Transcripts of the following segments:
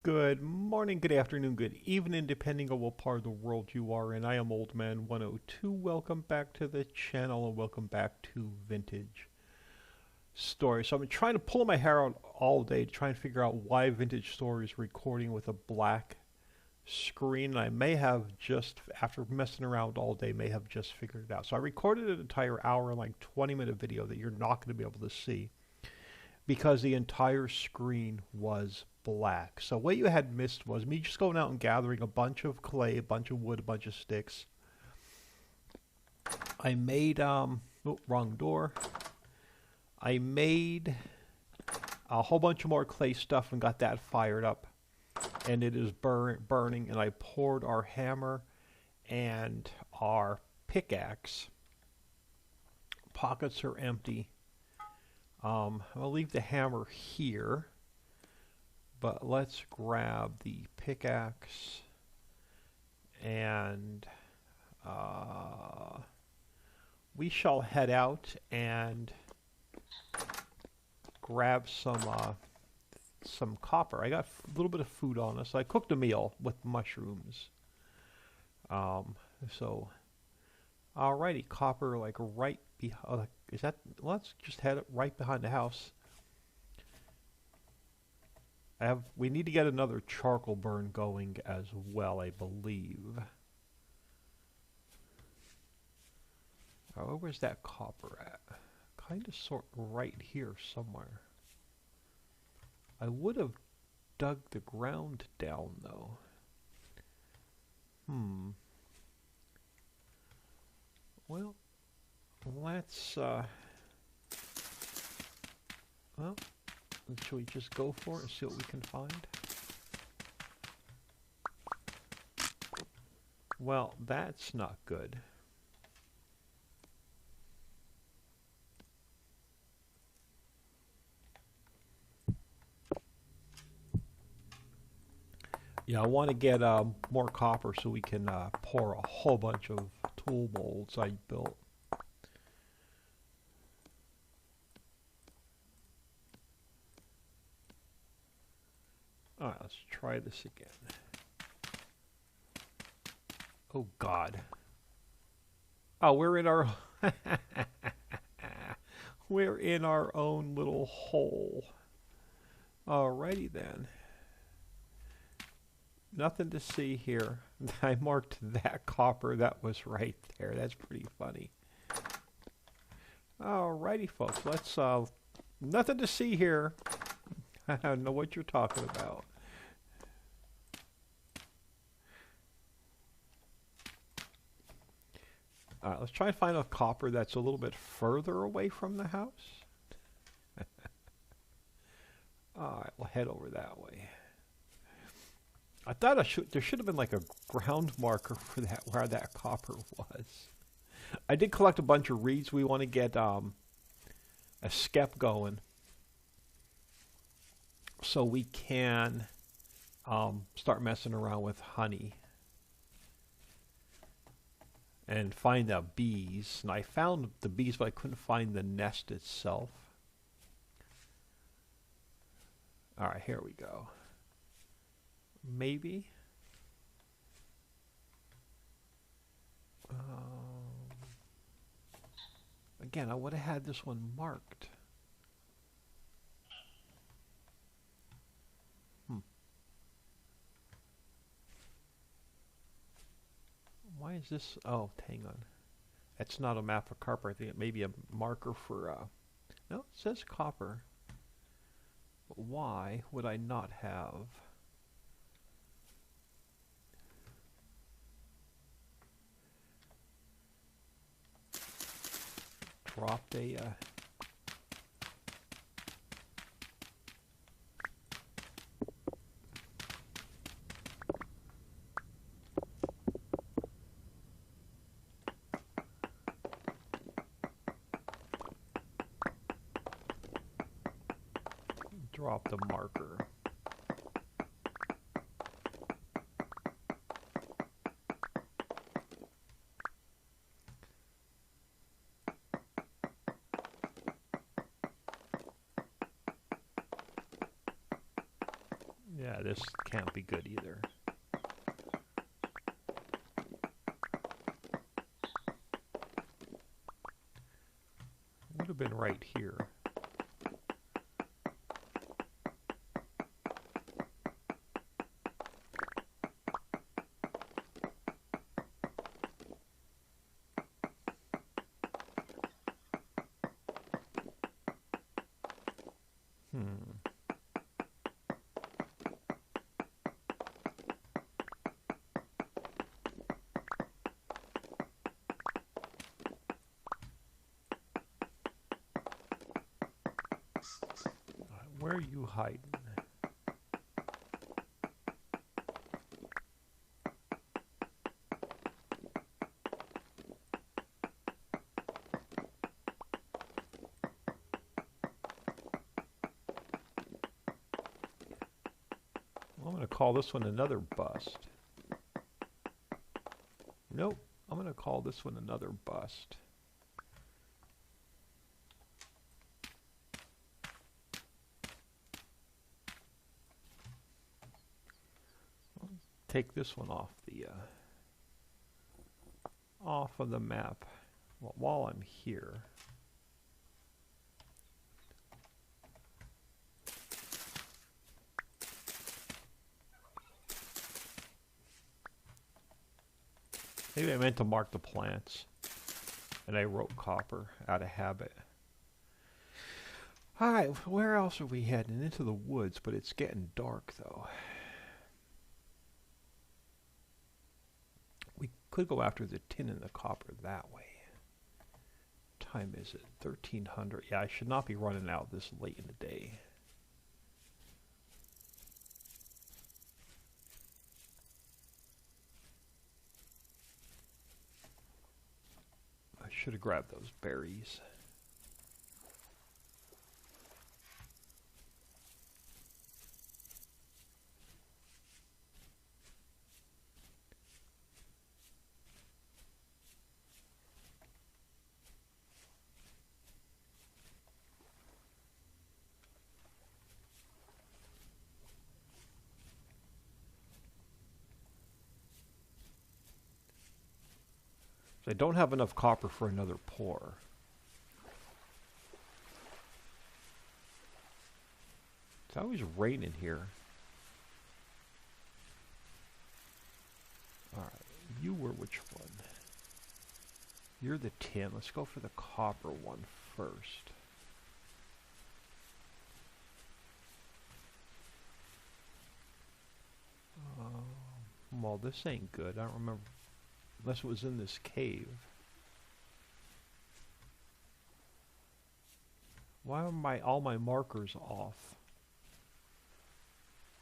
Good morning, good afternoon, good evening, depending on what part of the world you are in. I am Old Man 102. Welcome back to the channel and welcome back to Vintage Stories. So I've been trying to pull my hair out all day to try and figure out why Vintage Stories is recording with a black screen. And I may have just, after messing around all day, may have just figured it out. So I recorded an entire hour and like 20-minute video that you're not going to be able to see because the entire screen was black. So what you had missed was me just going out and gathering a bunch of clay, a bunch of wood, a bunch of sticks. I made, wrong door. I made a whole bunch of more clay stuff and got that fired up. And it is burning, and I poured our hammer and our pickaxe. Pockets are empty. I'll leave the hammer here, but let's grab the pickaxe and we shall head out and grab some copper. I got a little bit of food on us. I cooked a meal with mushrooms. So, alrighty, copper like right behind. Is that? Let's just head right behind the house. We need to get another charcoal burn going as well, I believe. Oh, where's that copper at? Kind of sort right here somewhere. I would have dug the ground down though. Well, let's well, should we just go for it and see what we can find? Well, that's not good. Yeah, I want to get more copper so we can pour a whole bunch of tool molds I built. Alright, let's try this again. Oh God. Oh, we're in our we're in our own little hole. Alrighty then. Nothing to see here. I marked that copper that was right there. That's pretty funny. Alrighty folks, let's nothing to see here. I don't know what you're talking about. Alright, let's try and find a copper that's a little bit further away from the house. Alright, we'll head over that way. I thought there should have been like a ground marker for that, where that copper was. I did collect a bunch of reeds. We want to get a skep going so we can start messing around with honey and find the bees. And I found the bees, but I couldn't find the nest itself. Alright, here we go. Maybe. Again, I would have had this one marked. Why is this? Oh, hang on. That's not a map of copper. I think it may be a marker for, no, it says copper. But why would I not have dropped a drop the marker. Yeah, Yeah, this can't be good either. Would have been right here. Where are you hiding? Well, I'm going to call this one another bust. Nope, I'm going to call this one another bust. Take this one off of the map while I'm here. Maybe I meant to mark the plants, and I wrote copper out of habit. Alright, where else are we heading? Into the woods, but it's getting dark though. We could go after the tin and the copper that way. What time is it? 1300. Yeah, I should not be running out this late in the day. I should have grabbed those berries. I don't have enough copper for another pour. It's always raining here. Alright, you were which one? You're the tin. Let's go for the copper one first. Well, this ain't good. I don't remember. Unless it was in this cave. Why are all my markers off?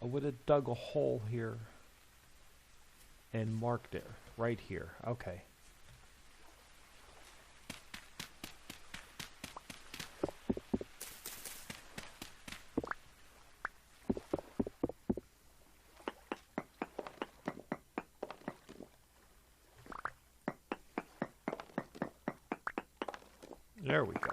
I would have dug a hole here and marked it right here. Okay. There we go.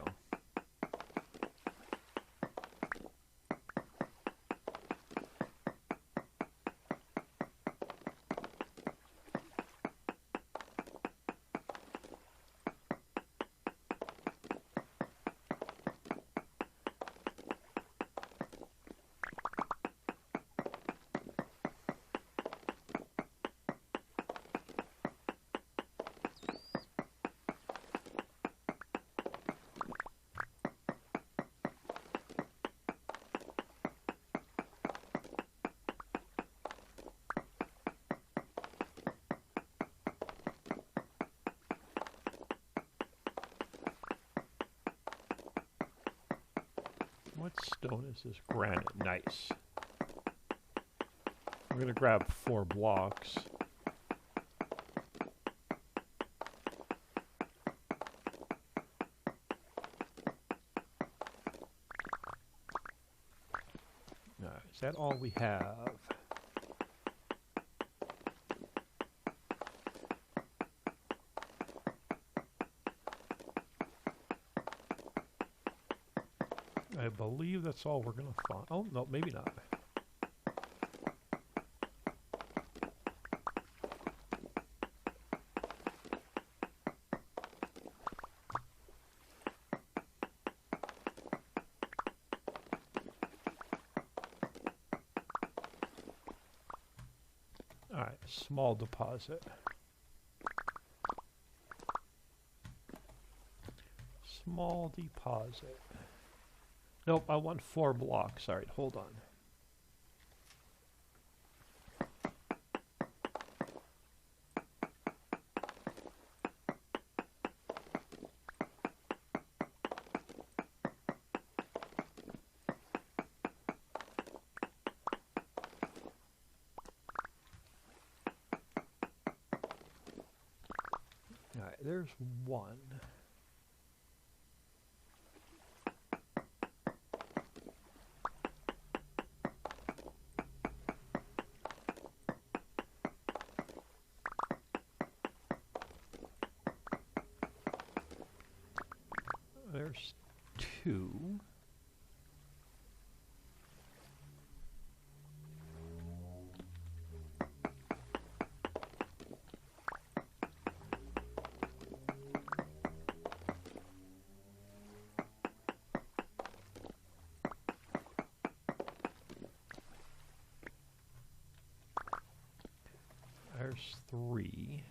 What stone is this? Granite. Nice. We're going to grab 4 blocks. Now, is that all we have? I believe that's all we're going to find. Oh, no, maybe not. Small deposit. Small deposit. Nope, I want 4 blocks. Alright, hold on. Alright, there's 1. There's 2. There's 3.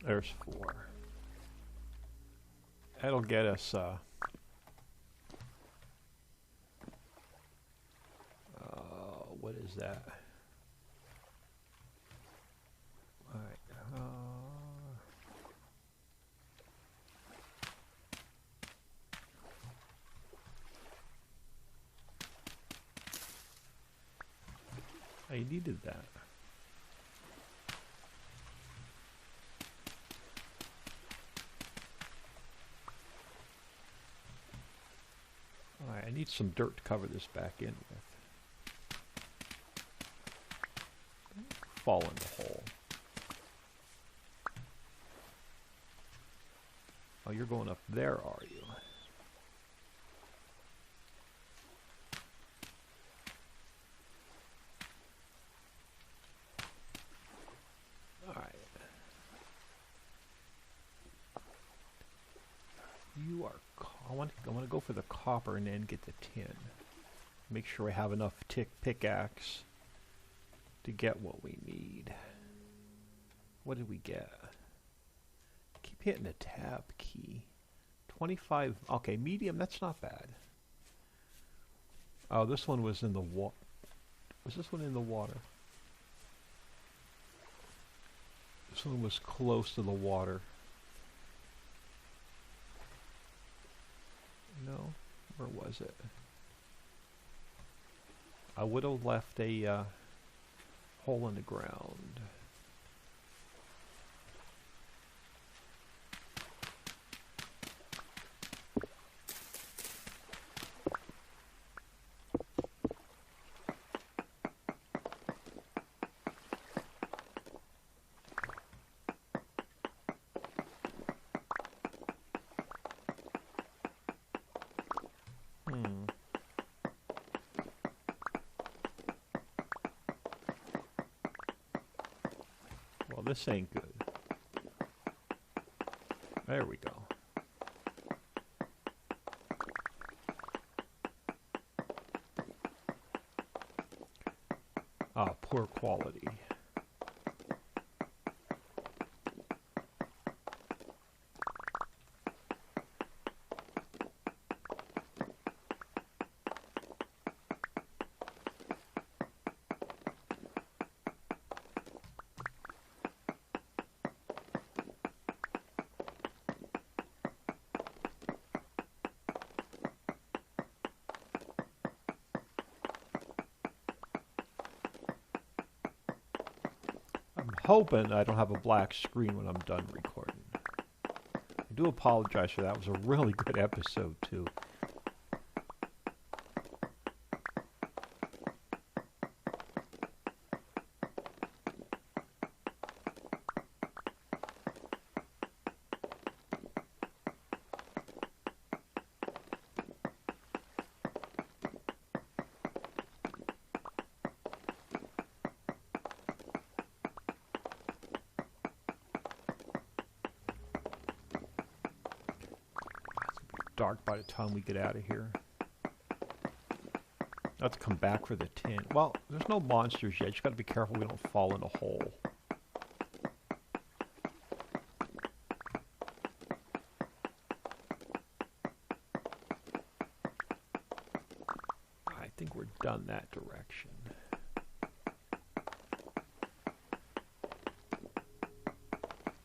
There's 4. That'll get us what is that? All right. I needed that. All right, I need some dirt to cover this back in with. Fall in the hole. Oh, you're going up there, are you? All right. You are. I want to go for the copper and then get the tin. Make sure I have enough pickaxe to get what we need. What did we get? Keep hitting the tab key. 25. Okay, medium. That's not bad. Oh, this one was in the water. Was this one in the water? This one was close to the water. No? Where was it? I would have left a hole in the ground. Well, this ain't good. There we go. Ah, poor quality. Hoping I don't have a black screen when I'm done recording. I do apologize for that. It was a really good episode, too. dark by the time we get out of here. I'll have to come back for the tin. Well, there's no monsters yet. Just got to be careful we don't fall in a hole. I think we're done that direction.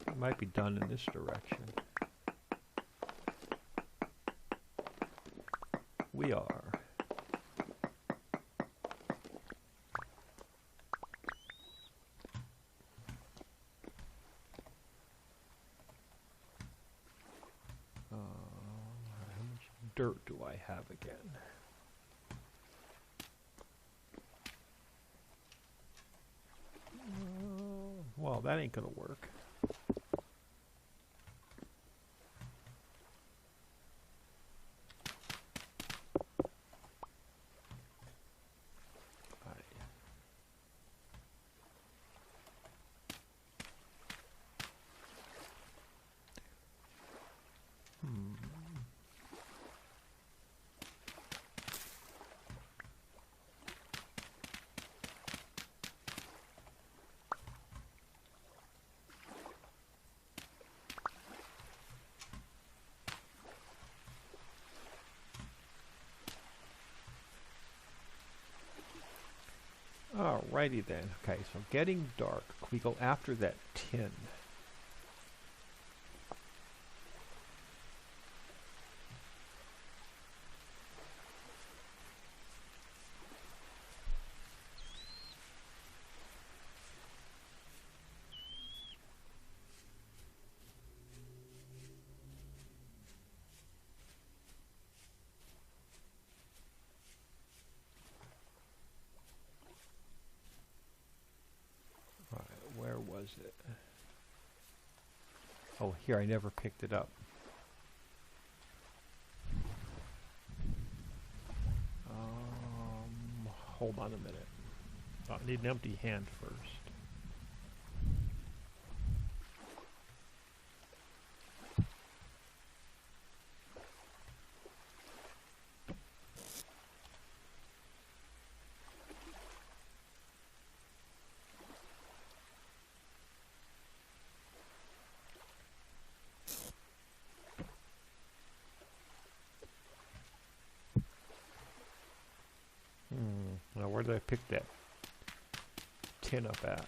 We might be done in this direction. We are. How much dirt do I have again? Well, that ain't gonna work. Alrighty then. Okay, so getting dark. Can we go after that tin? Where was it? Oh, here, I never picked it up. Hold on a minute. I need an empty hand first. Now, where did I pick that tin up at?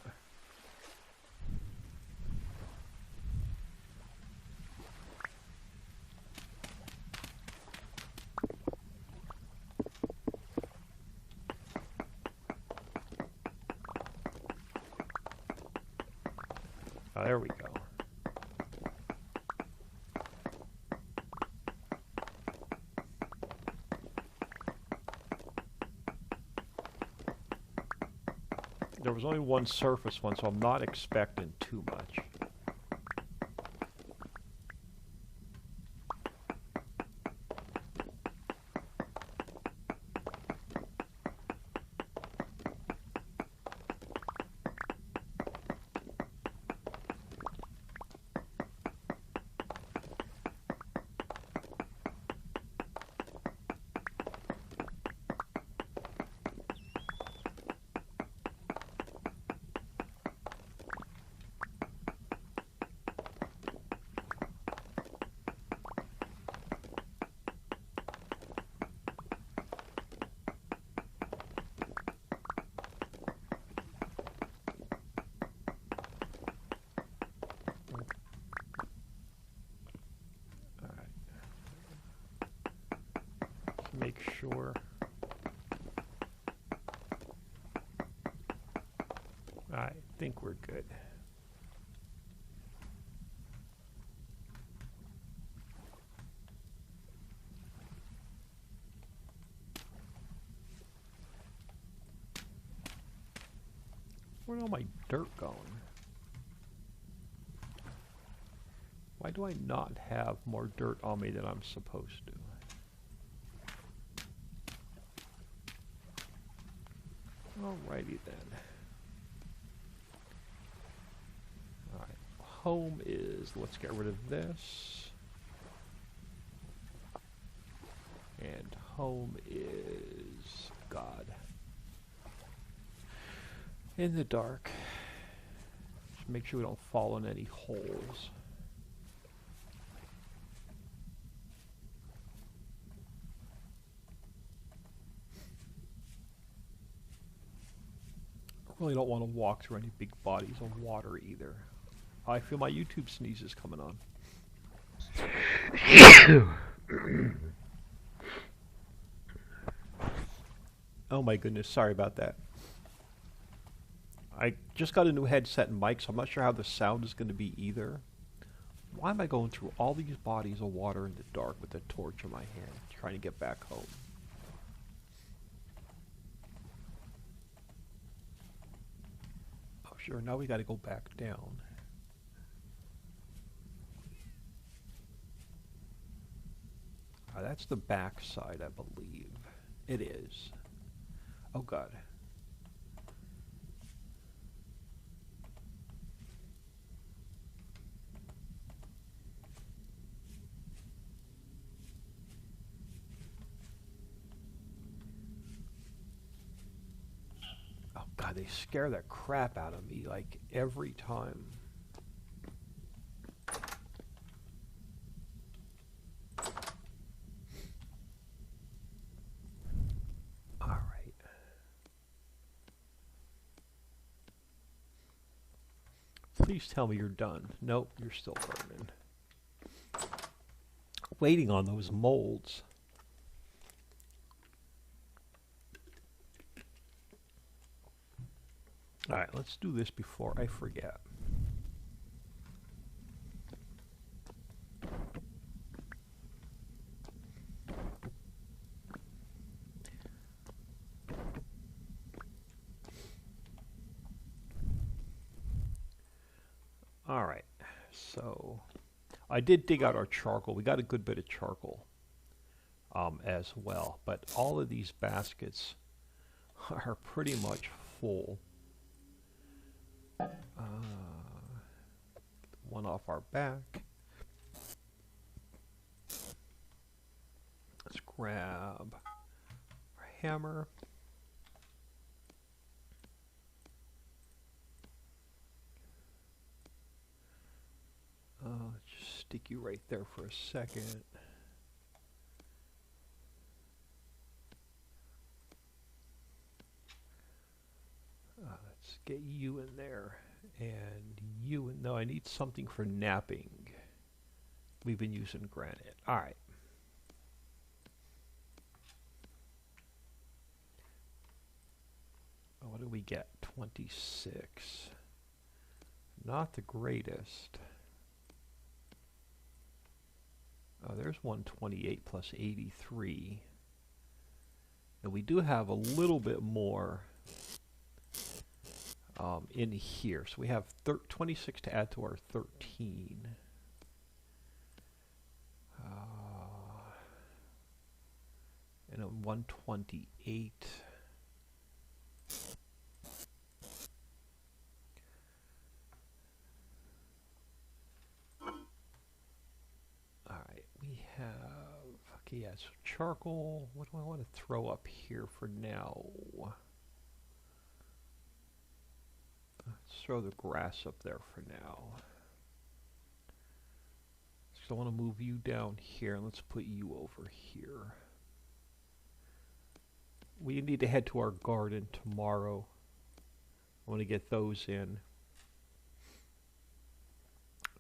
Oh, there we go. There was only one surface one, so I'm not expecting too much. Make sure. I think we're good. Where'd all my dirt going? Why do I not have more dirt on me than I'm supposed to? Alrighty then. Alright, home is, let's get rid of this. And home is God. In the dark. Just make sure we don't fall in any holes. I really don't want to walk through any big bodies of water either. I feel my YouTube sneezes coming on. Oh my goodness, sorry about that. I just got a new headset and mic, so I'm not sure how the sound is going to be either. Why am I going through all these bodies of water in the dark with a torch in my hand, trying to get back home? Oh sure, now we got to go back down. That's the back side, I believe. It is. Oh God. Oh God, they scare the crap out of me, like, every time. Please tell me you're done. Nope, you're still burning. Waiting on those molds. Alright, let's do this before I forget. Alright, so I did dig out our charcoal. We got a good bit of charcoal as well, but all of these baskets are pretty much full. One off our back. Let's grab our hammer. Just stick you right there for a second. Let's get you in there. And you in... No, I need something for napping. We've been using granite. Alright. What do we get? 26. Not the greatest. Oh, there's 128 plus 83. And we do have a little bit more in here. So we have 26 to add to our 13. And a 128. Okay, yeah, so charcoal. What do I want to throw up here for now? Let's throw the grass up there for now. So I want to move you down here, and let's put you over here. We need to head to our garden tomorrow. I want to get those in.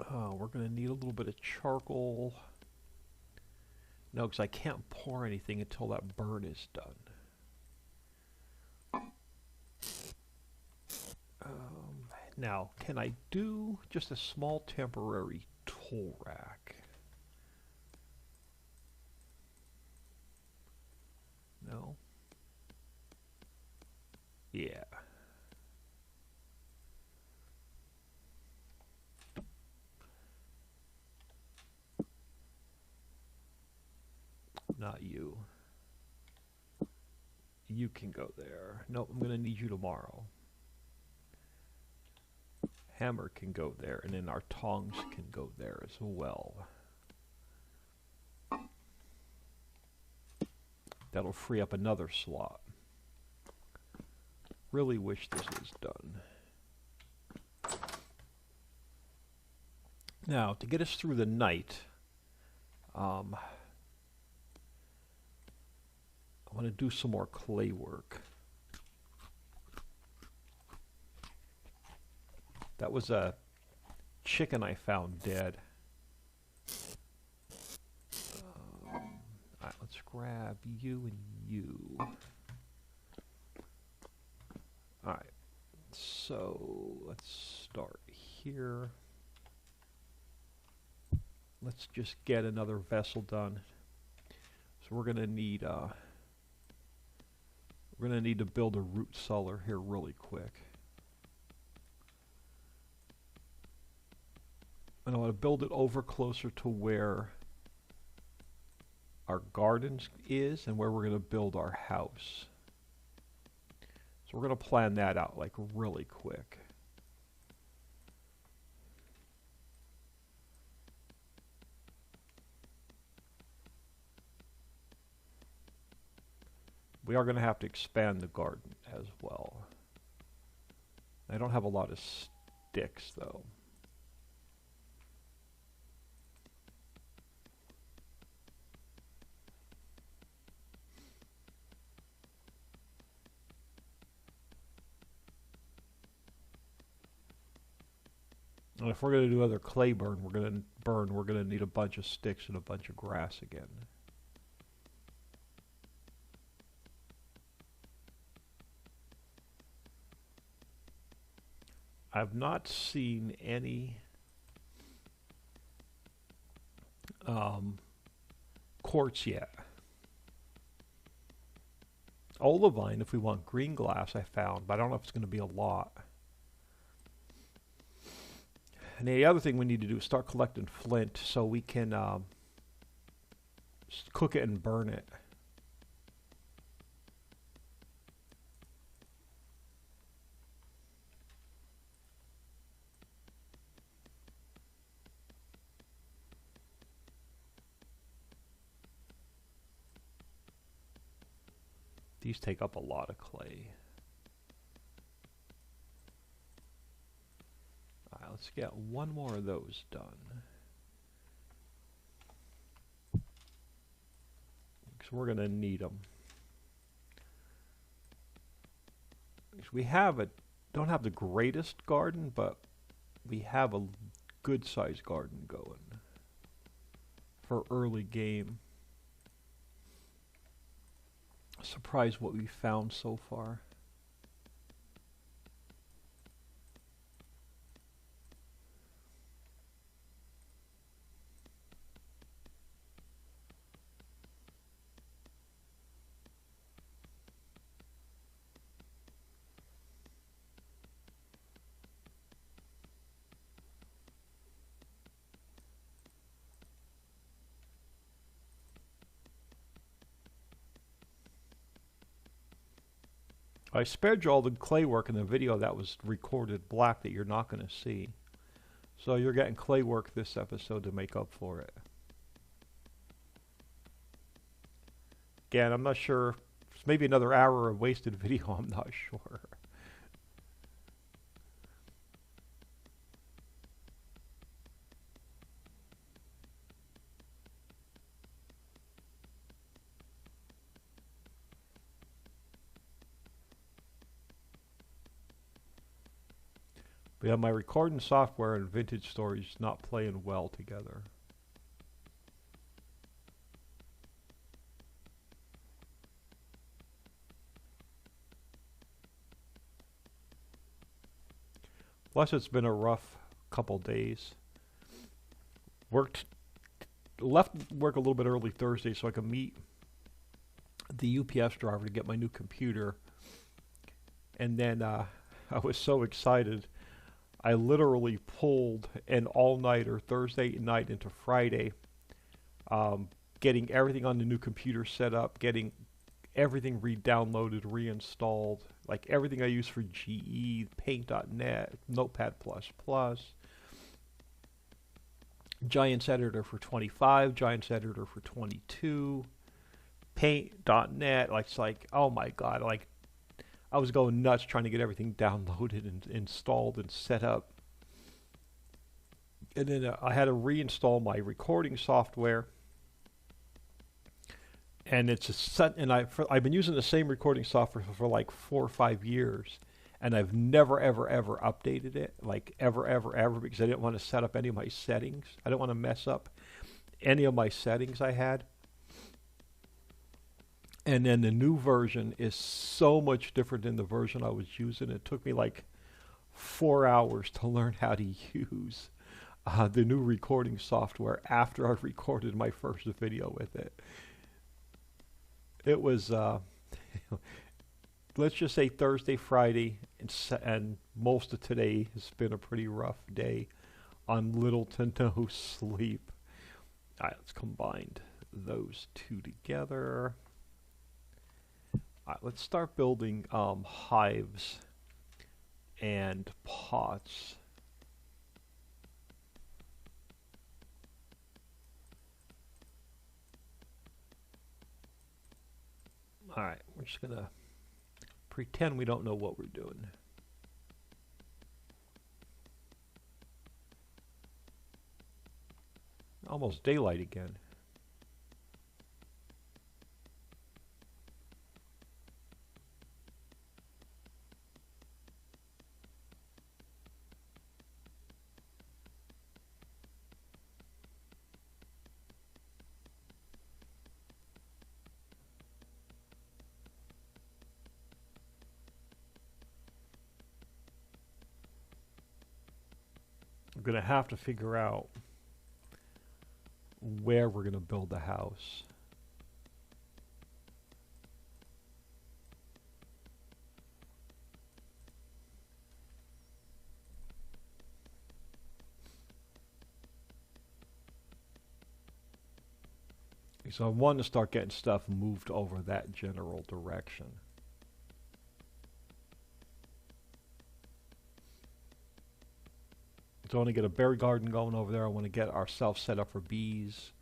We're going to need a little bit of charcoal. No, because I can't pour anything until that burn is done. Now, can I do just a small temporary tool rack? No? Yeah. Not you. You can go there. Nope, I'm going to need you tomorrow. Hammer can go there, and then our tongs can go there as well. That'll free up another slot. Really wish this was done. Now, to get us through the night, I want to do some more clay work. That was a chicken I found dead. Alright, let's grab you and you. Alright, so let's start here. Let's just get another vessel done. So we're gonna need to build a root cellar here really quick. And I want to build it over closer to where our garden is and where we're going to build our house. So we're going to plan that out like really quick. We are going to have to expand the garden as well. I don't have a lot of sticks though. And if we're going to do other clay burn, we're going to need a bunch of sticks and a bunch of grass again. I've not seen any quartz yet. Olivine, if we want green glass, I found, but I don't know if it's going to be a lot. And the other thing we need to do is start collecting flint so we can cook it and burn it. These take up a lot of clay. Alright, let's get one more of those done. Because we're going to need them. We don't have the greatest garden, but we have a good sized garden going for early game. Surprised what we found so far. I spared you all the clay work in the video that was recorded black that you're not going to see. So you're getting clay work this episode to make up for it. Again, I'm not sure. It's maybe another hour of wasted video, I'm not sure. But yeah, my recording software and vintage storage not playing well together. Plus, it's been a rough couple days. Left work a little bit early Thursday so I could meet the UPS driver to get my new computer. And then I was so excited. I literally pulled an all-nighter Thursday night into Friday, getting everything on the new computer set up, getting everything re-downloaded, reinstalled, like everything I use for GE, Paint.net, Notepad++, Giants Editor for 25, Giants Editor for 22, paint.net. Like, it's like, oh my god, like I was going nuts trying to get everything downloaded and installed and set up. And then I had to reinstall my recording software. And it's a set, and I've been using the same recording software for like 4 or 5 years, and I've never ever ever updated it, like ever, because I didn't want to set up any of my settings. I didn't want to mess up any of my settings I had. And then the new version is so much different than the version I was using. It took me like 4 hours to learn how to use the new recording software after I recorded my first video with it. It was, let's just say Thursday, Friday, and most of today has been a pretty rough day on little to no sleep. All right, let's combine those two together. All right, let's start building hives and pots. All right, we're just going to pretend we don't know what we're doing. Almost daylight again. We're going to have to figure out where we're going to build the house. So I want to start getting stuff moved over that general direction. So I want to get a berry garden going over there. I want to get ourselves set up for bees.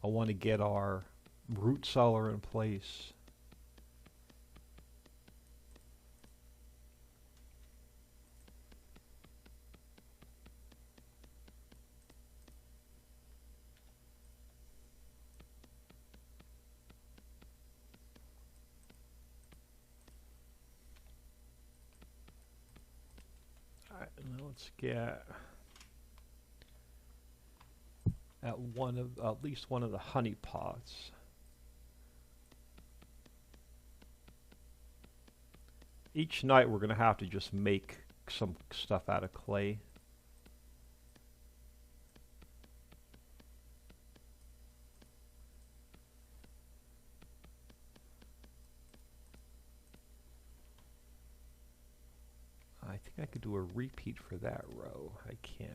I want to get our root cellar in place. All right, now let's get at least one of the honey pots. Each night we're going to have to just make some stuff out of clay. I think I could do a repeat for that row. I can.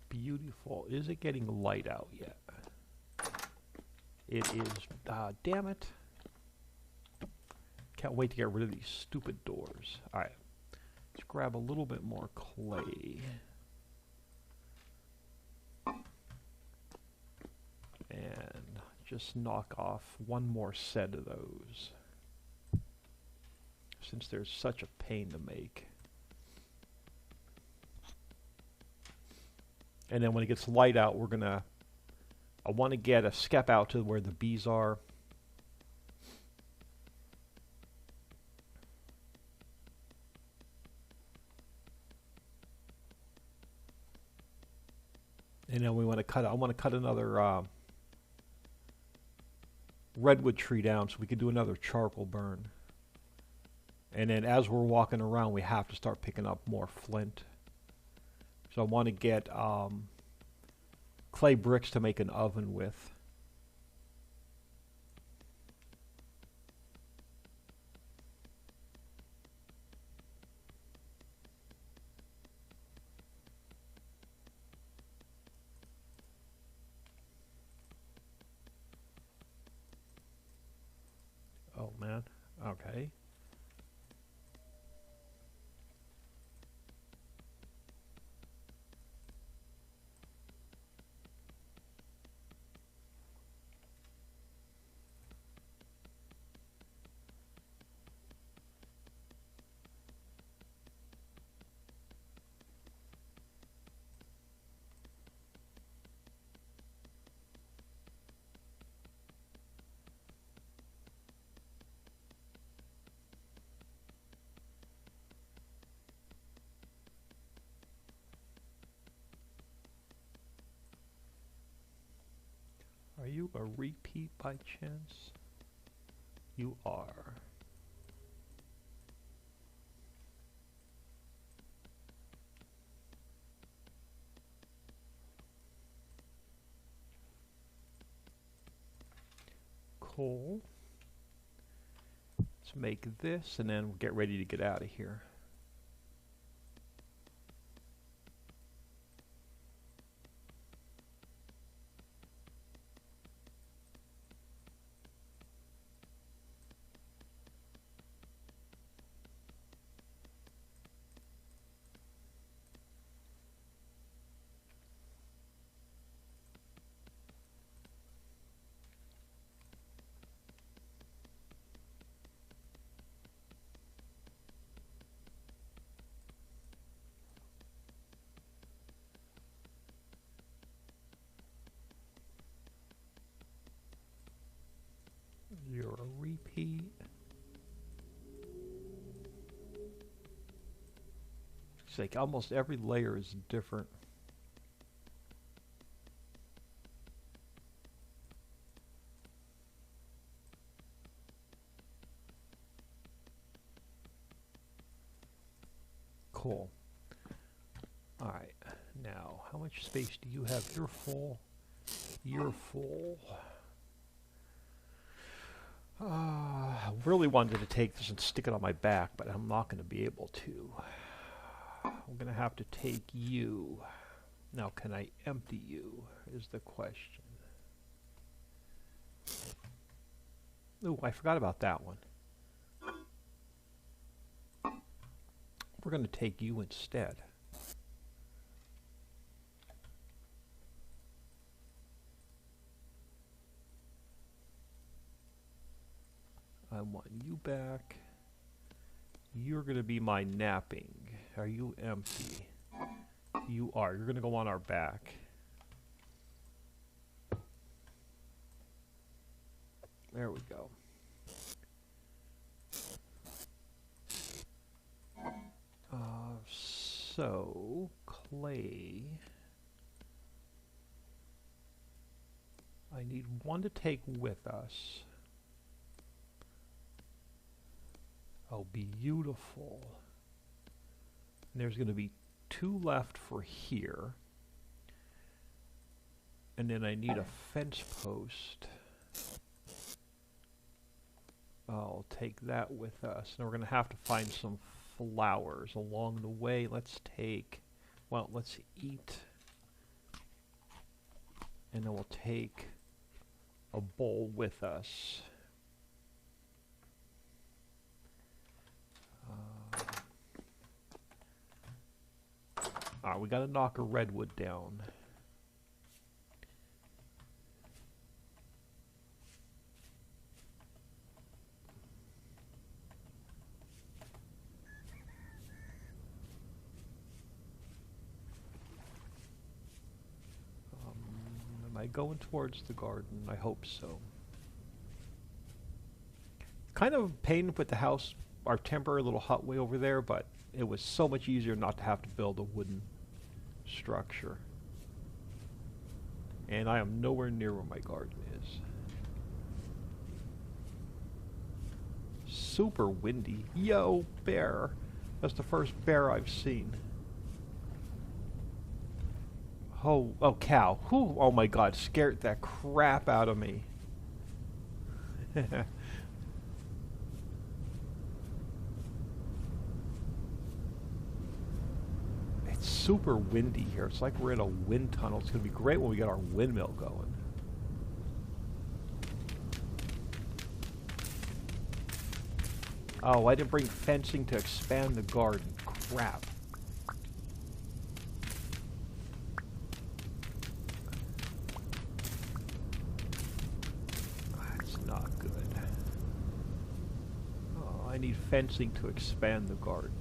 Beautiful. Is it getting light out yet? It is. Damn it. Can't wait to get rid of these stupid doors. Alright. Let's grab a little bit more clay. And just knock off one more set of those. Since they're such a pain to make. And then when it gets light out, I want to get a skep out to where the bees are. And then I want to cut another redwood tree down so we can do another charcoal burn. And then as we're walking around, we have to start picking up more flint. So I want to get clay bricks to make an oven with. Oh man, okay. Are you a repeat by chance? You are. Cool. Let's make this and then we'll get ready to get out of here. You're a repeat. It's like almost every layer is different. Cool. All right. Now, how much space do you have? You're full. You're full. I really wanted to take this and stick it on my back, but I'm not going to be able to. I'm going to have to take you. Now, can I empty you, is the question. Ooh, I forgot about that one. We're going to take you instead. I want you back. You're going to be my napping. Are you empty? You are. You're going to go on our back. There we go. So, clay. I need one to take with us. Oh, beautiful. And there's going to be 2 left for here. And then I need a fence post. I'll take that with us. And we're going to have to find some flowers along the way. Let's take, well, let's eat. And then we'll take a bowl with us. Alright, we gotta knock a redwood down. Am I going towards the garden? I hope so. Kind of a pain with the house, our temporary little hut way over there, but it was so much easier not to have to build a wooden structure. And I am nowhere near where my garden is. Super windy. Yo, bear. That's the first bear I've seen. Oh, cow. Whew, oh my god, scared that crap out of me. It's super windy here. It's like we're in a wind tunnel. It's going to be great when we get our windmill going. Oh, I didn't bring fencing to expand the garden. Crap. That's not good. Oh, I need fencing to expand the garden.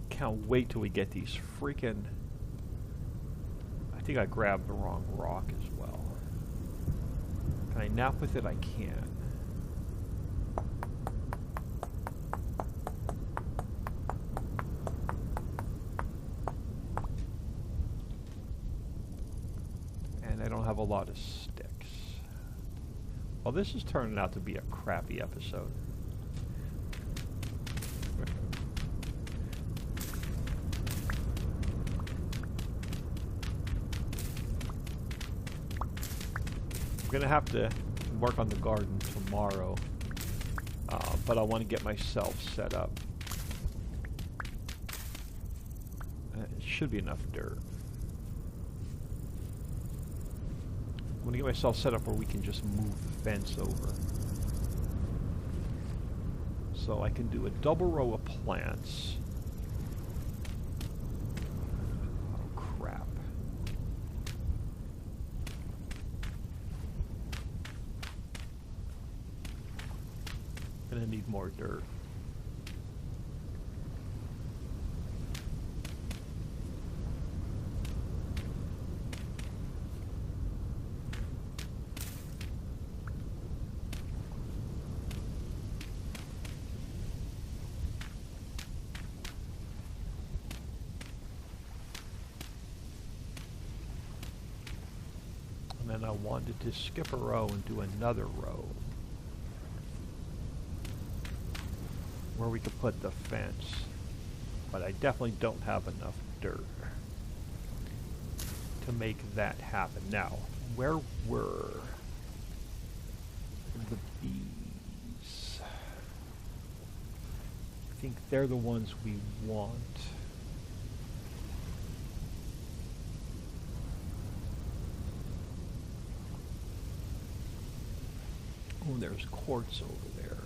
Can't wait till we get these freaking... I think I grabbed the wrong rock as well. Can I nap with it? I can. And I don't have a lot of sticks. Well, this is turning out to be a crappy episode. I'm gonna have to work on the garden tomorrow, but I want to get myself set up. It should be enough dirt. I want to get myself set up where we can just move the fence over. So I can do a double row of plants. Gonna need more dirt. And then I wanted to skip a row and do another row where we could put the fence, but I definitely don't have enough dirt to make that happen. Now, where were the bees? I think they're the ones we want. Oh, there's quartz over there.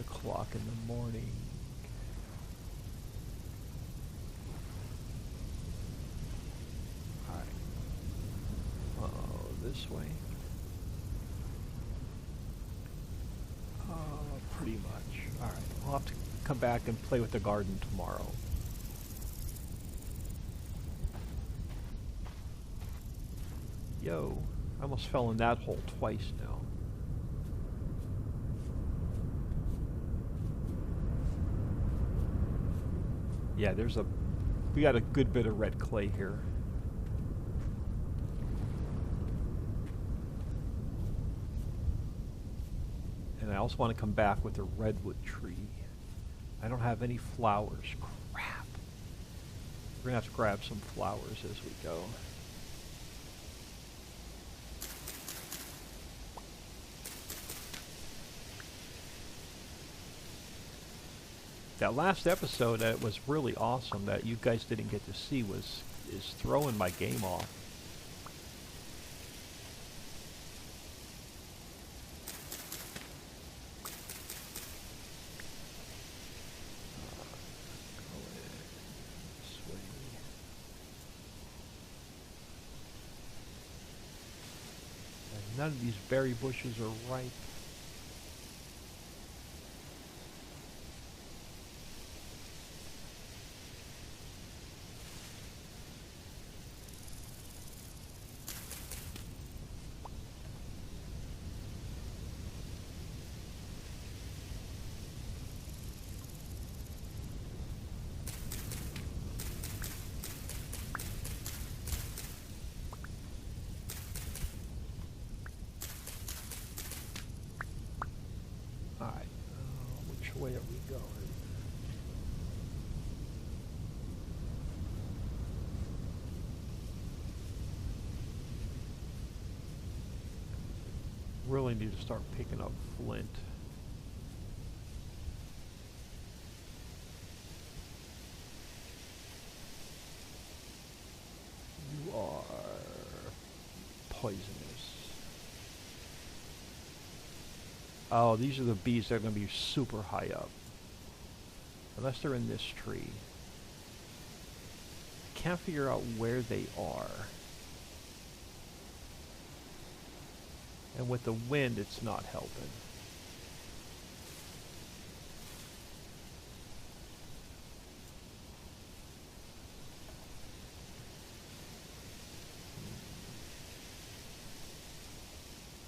O'clock in the morning. Alright. This way. Pretty much. Alright. I'll have to come back and play with the garden tomorrow. Yo. I almost fell in that hole twice now. Yeah, we got a good bit of red clay here. And I also want to come back with a redwood tree. I don't have any flowers. Crap. We're going to have to grab some flowers as we go. That last episode that was really awesome that you guys didn't get to see is throwing my game off. None of these berry bushes are ripe. Alright, which way are we going? Really need to start picking up flint. You are poisonous. Oh, these are the bees that are going to be super high up. Unless they're in this tree. I can't figure out where they are. And with the wind, it's not helping.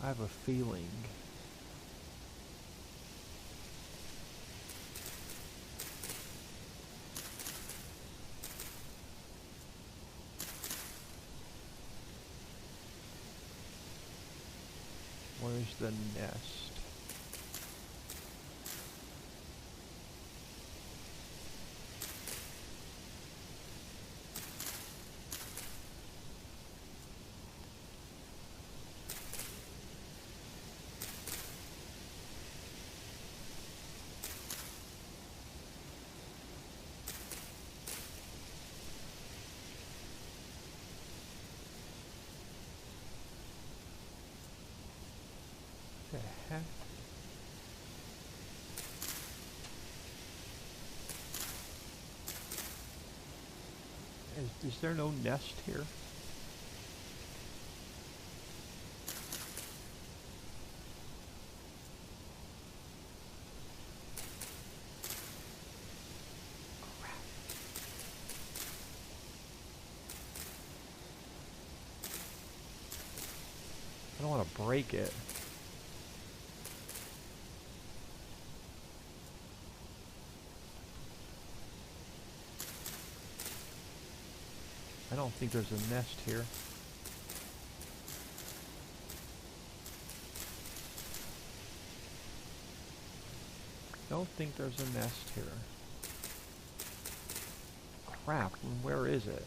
I have a feeling. Where's the nest? The heck? Is there no nest here? Crap. I don't want to break it. I don't think there's a nest here. Don't think there's a nest here. Crap, where is it?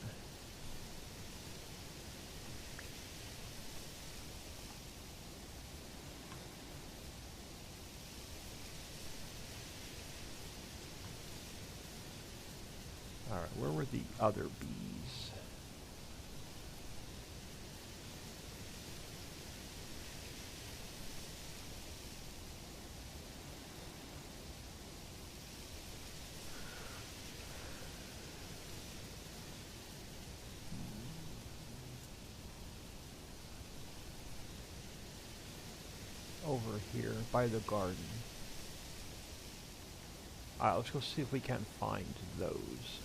Alright, where were the other bees? Over here by the garden. Alright, let's go see if we can find those.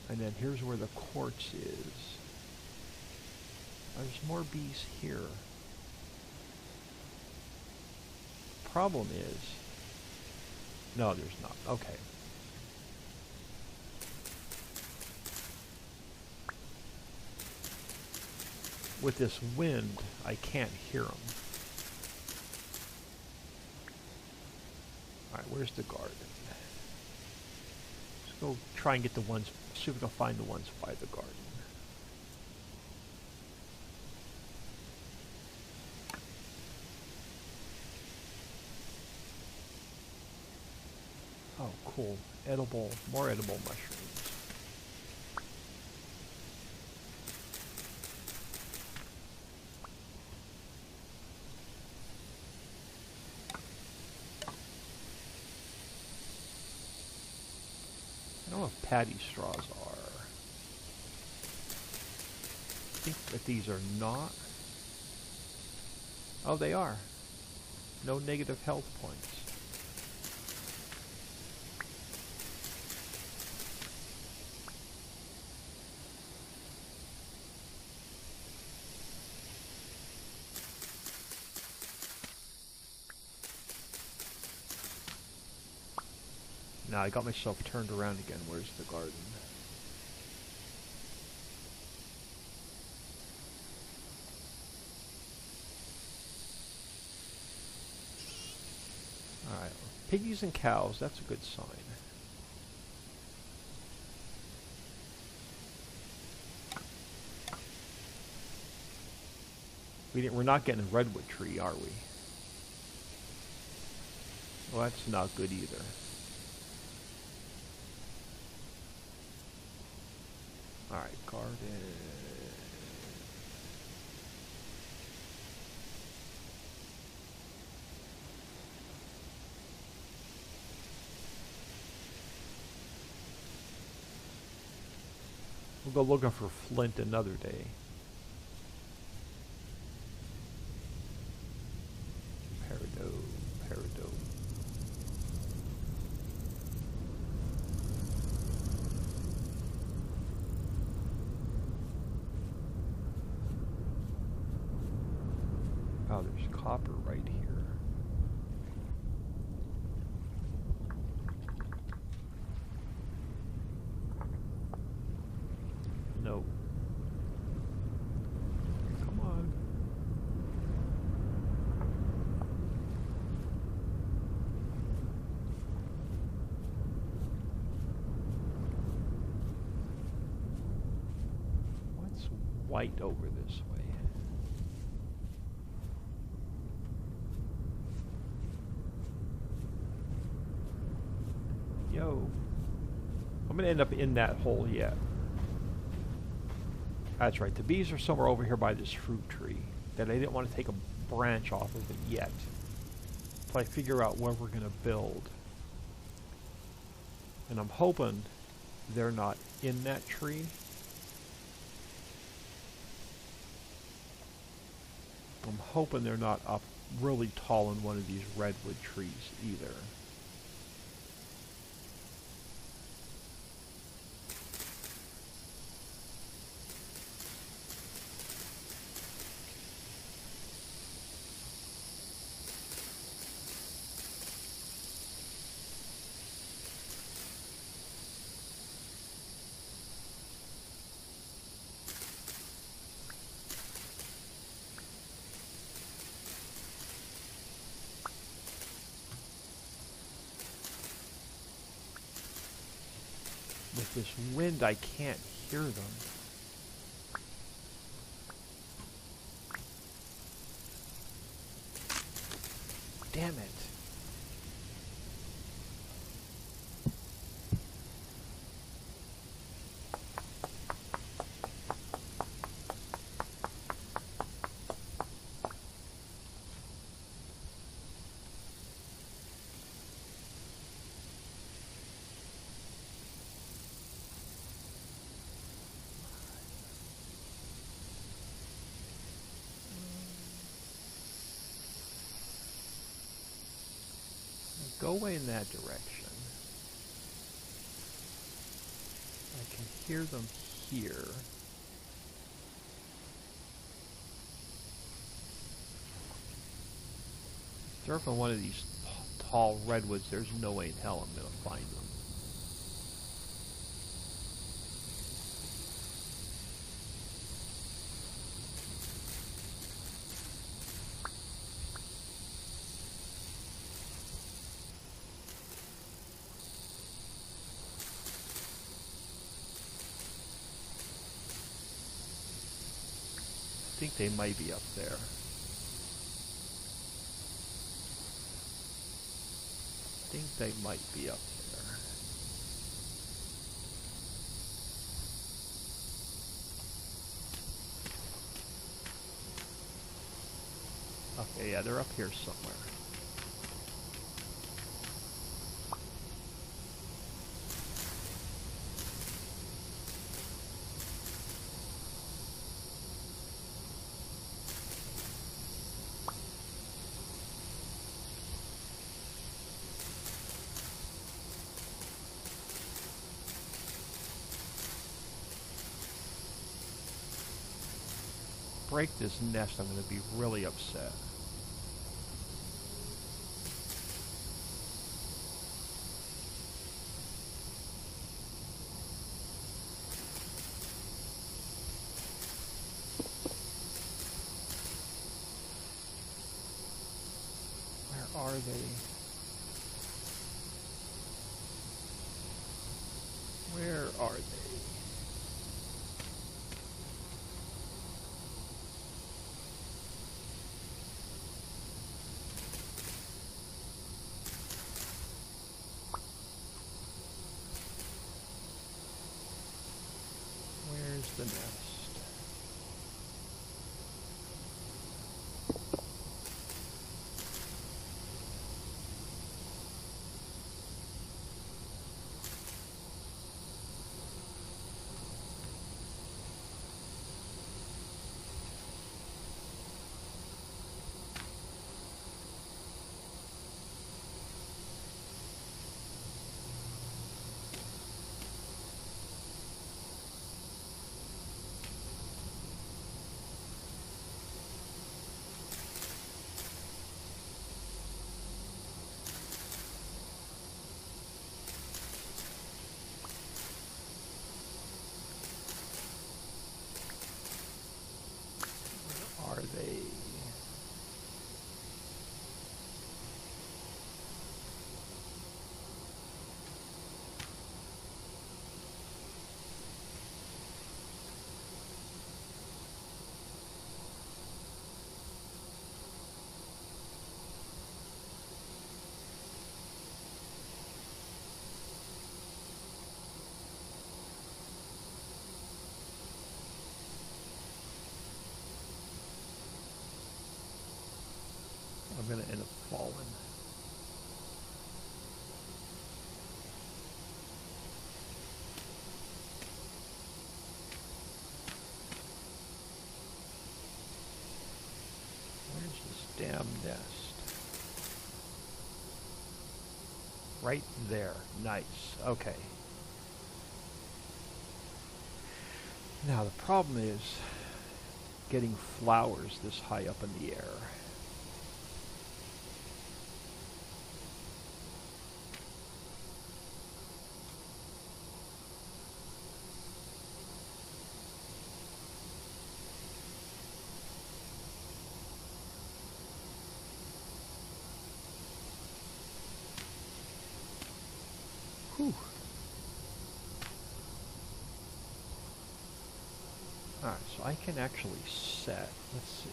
And then here's where the quartz is. There's more bees here. Problem is... No, there's not. Okay. With this wind, I can't hear them. Alright, where's the garden? Let's go try and get the ones, see if we can find the ones by the garden. Oh, cool. Edible, more edible mushrooms. don't know if patty straws are. I think that these are not. Oh, they are. No negative health points. Now I got myself turned around again. Where's the garden? Alright, piggies and cows, that's a good sign. We're not getting a redwood tree, are we? Well, that's not good either. Alright, garden. We'll go looking for flint another day. Peridot. Oh, there's copper right here. No. Come on. What's white over this way? Yo. I'm gonna end up in that hole yet. That's right, the bees are somewhere over here by this fruit tree that I didn't want to take a branch off of it yet. Until I figure out where we're gonna build. And I'm hoping they're not in that tree. I'm hoping they're not up really tall in one of these redwood trees either. With this wind, I can't hear them. Damn it. Go away in that direction. I can hear them here. If they're up on one of these tall redwoods, there's no way in hell I'm going to find them. I think they might be up there. I think they might be up there. Okay, yeah, they're up here somewhere. break this nest, I'm going to be really upset. Where are they? Where are they? Where's the nest? Are they? I'm going to end up falling. Where's this damn nest? Right there. Nice. Okay. Now the problem is getting flowers this high up in the air. Whew. Alright, so I can actually set, let's see.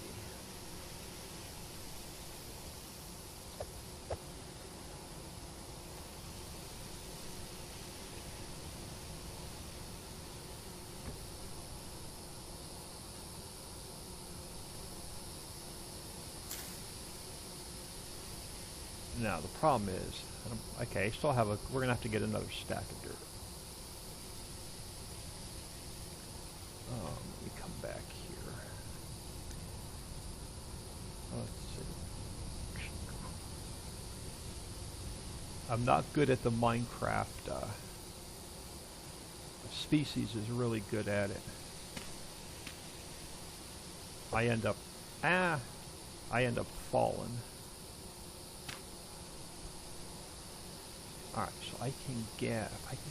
Now the problem is, okay, still have a, we're gonna have to get another stack of dirt. Let me come back here. Let's see. I'm not good at the Minecraft. Species is really good at it. I end up falling. Alright, so I can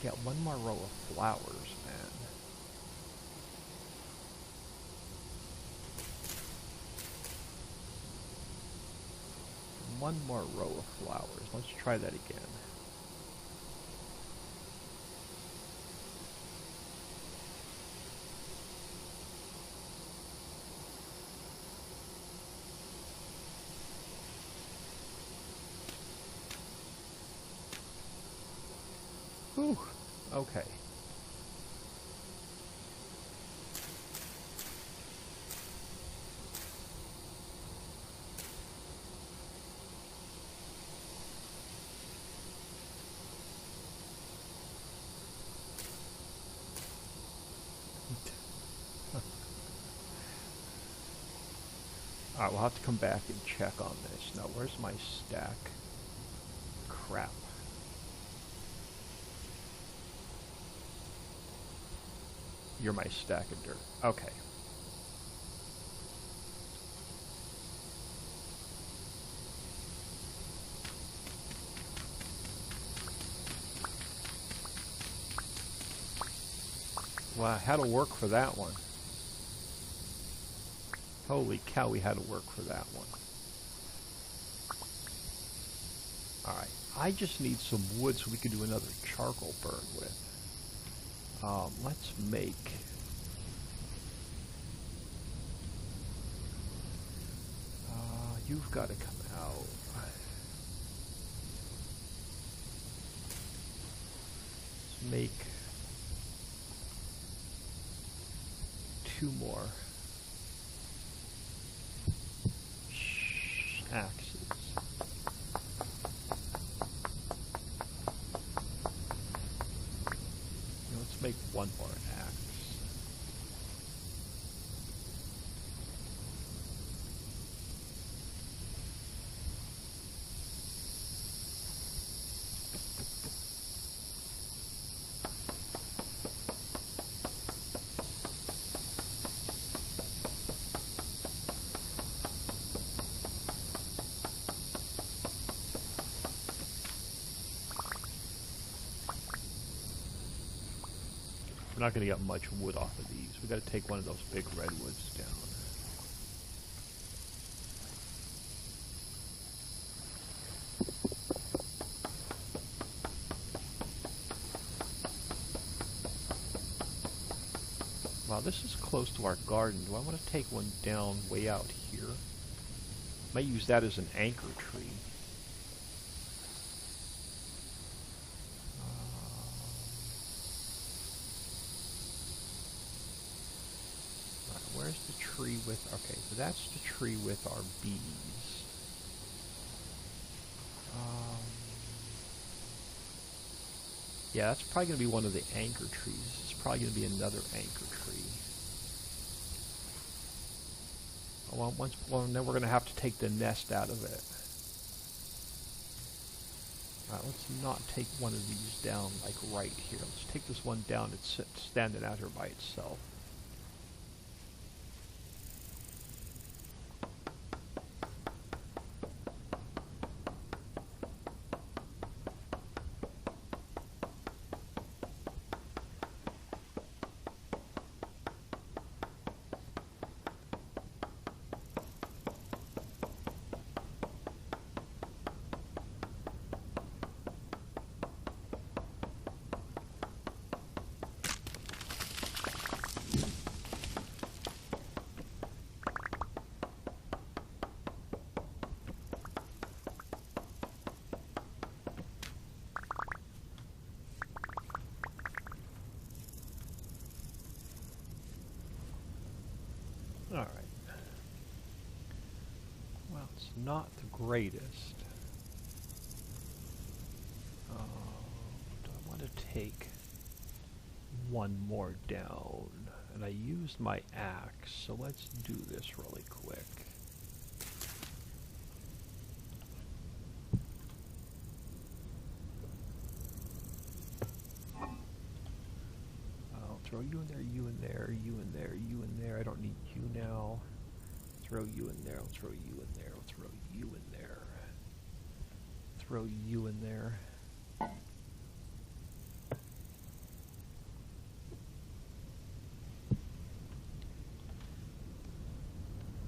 get one more row of flowers, man. One more row of flowers. Let's try that again. Whew, okay. Alright, we'll have to come back and check on this. Now, where's my stack? Crap. You're my stack of dirt. Okay. Well, I had to work for that one. Holy cow, we had to work for that one. Alright, I just need some wood so we can do another charcoal burn with. Let's make... you've got to come out. Let's make 2 more axes. Let's make 1 more axe. We're not going to get much wood off of these. We've got to take one of those big redwoods down. Wow, this is close to our garden. Do I want to take one down way out here? Might use that as an anchor tree. Where's the tree with... Okay, so that's the tree with our bees. Yeah, that's probably going to be one of the anchor trees. This is probably going to be another anchor tree. Well, then we're going to have to take the nest out of it. Alright, let's not take one of these down, like right here. Let's take this one down. It's standing out here by itself. Alright. Well, it's not the greatest. Do I want to take one more down? And I used my axe, so let's do this really quick. Throw you in there, you in there, you in there, you in there. I don't need you now. Throw you in there, I'll throw you in there, I'll throw you in there. Throw you in there.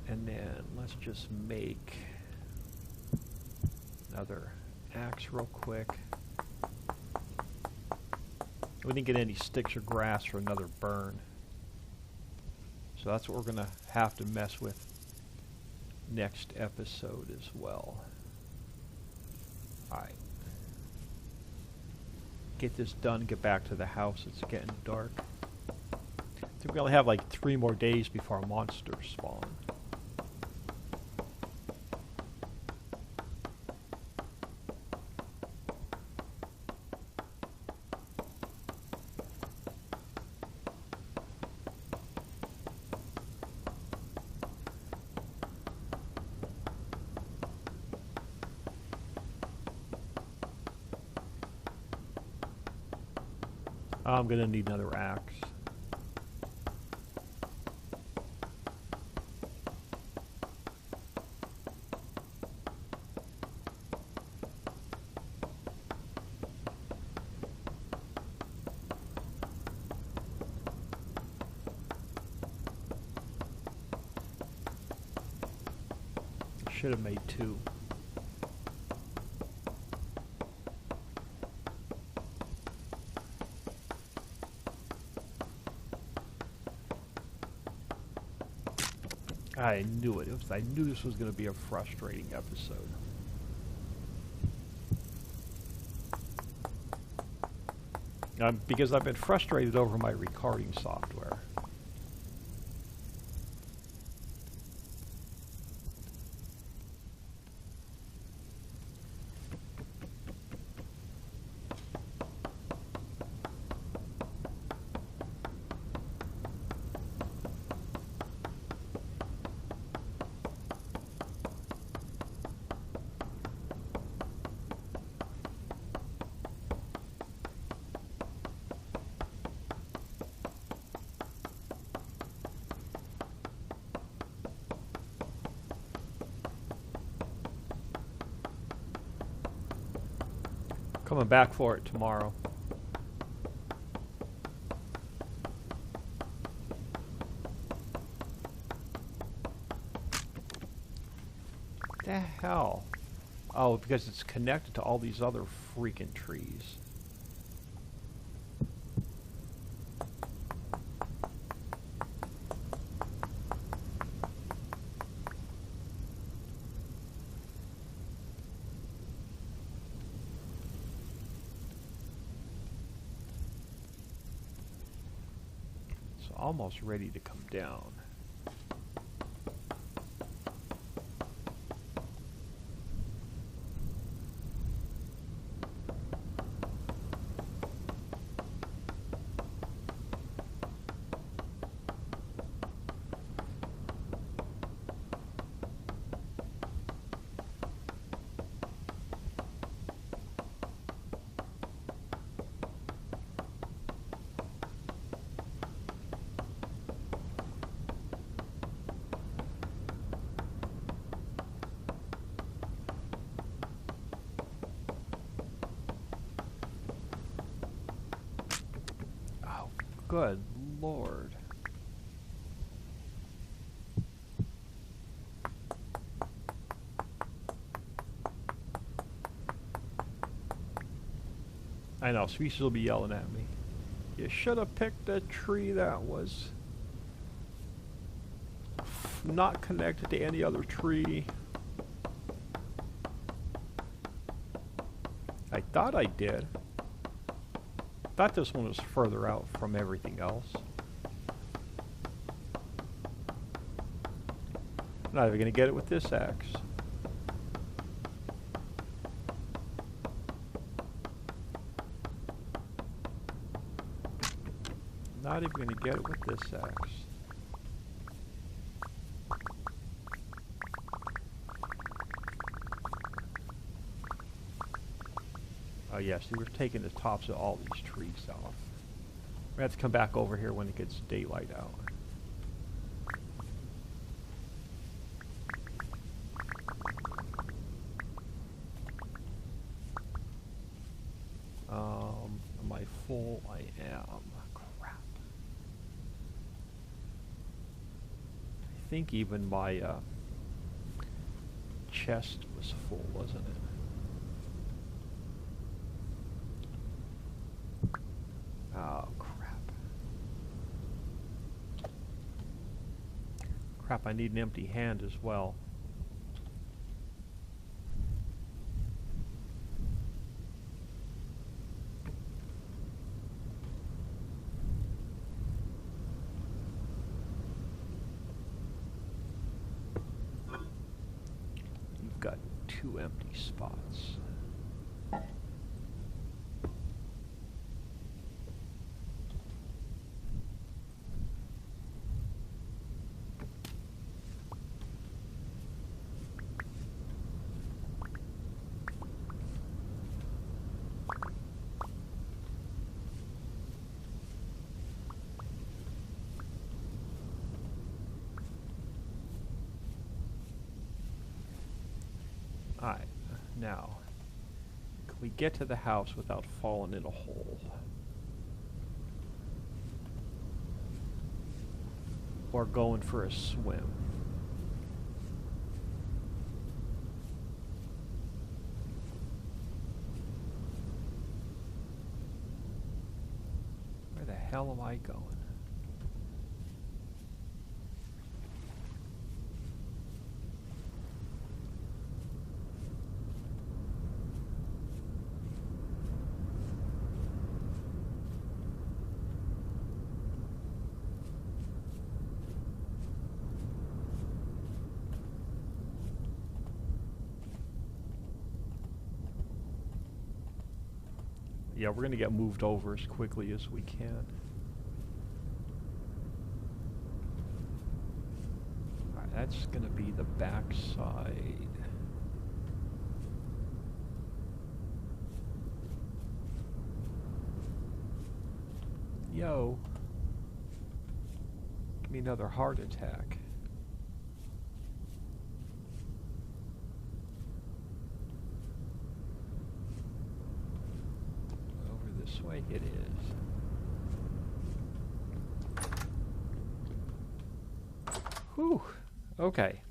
And then let's just make another axe real quick. We didn't get any sticks or grass for another burn. So that's what we're going to have to mess with next episode as well. Alright. Get this done, get back to the house. It's getting dark. I think we only have like 3 more days before our monsters spawn. I'm going to need another axe. Should have made 2. I knew it. I knew this was going to be a frustrating episode. Because I've been frustrated over my recording software. Coming back for it tomorrow. What the hell? Oh, because it's connected to all these other freaking trees. Almost ready to come down. Good Lord. I know, Species will be yelling at me. You should have picked a tree that was not connected to any other tree. I thought I did. Thought this one was further out from everything else. Not even gonna get it with this axe. Not even gonna get it with this axe. Oh yes, we're taking the tops of all these trees off. We have to come back over here when it gets daylight out. Am I full? I am. Crap. I think even my chest was full, wasn't it? Oh, crap. Crap, I need an empty hand as well. You've got 2 empty spots. Alright, now, can we get to the house without falling in a hole? Or going for a swim? hell am I going? Yeah, we're going to get moved over as quickly as we can. Alright, that's going to be the back side. Yo. Give me another heart attack. This way it is. Whew. Okay.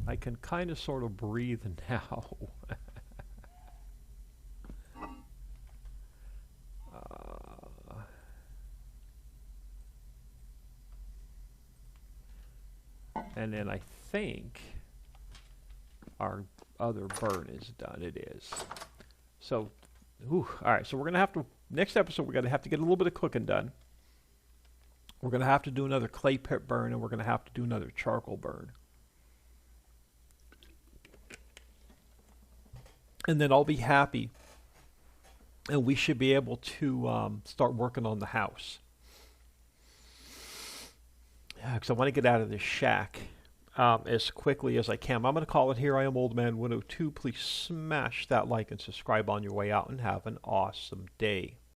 I can kind of sort of breathe now. And then I think our other burn is done. It is. So all right, so we're going to have to, next episode, we're going to have to get a little bit of cooking done. We're going to have to do another clay pit burn, and we're going to have to do another charcoal burn. And then I'll be happy, and we should be able to start working on the house. Yeah, because I want to get out of this shack as quickly as I can. I'm going to call it here. I am Old Man 102. Please smash that like and subscribe on your way out and have an awesome day.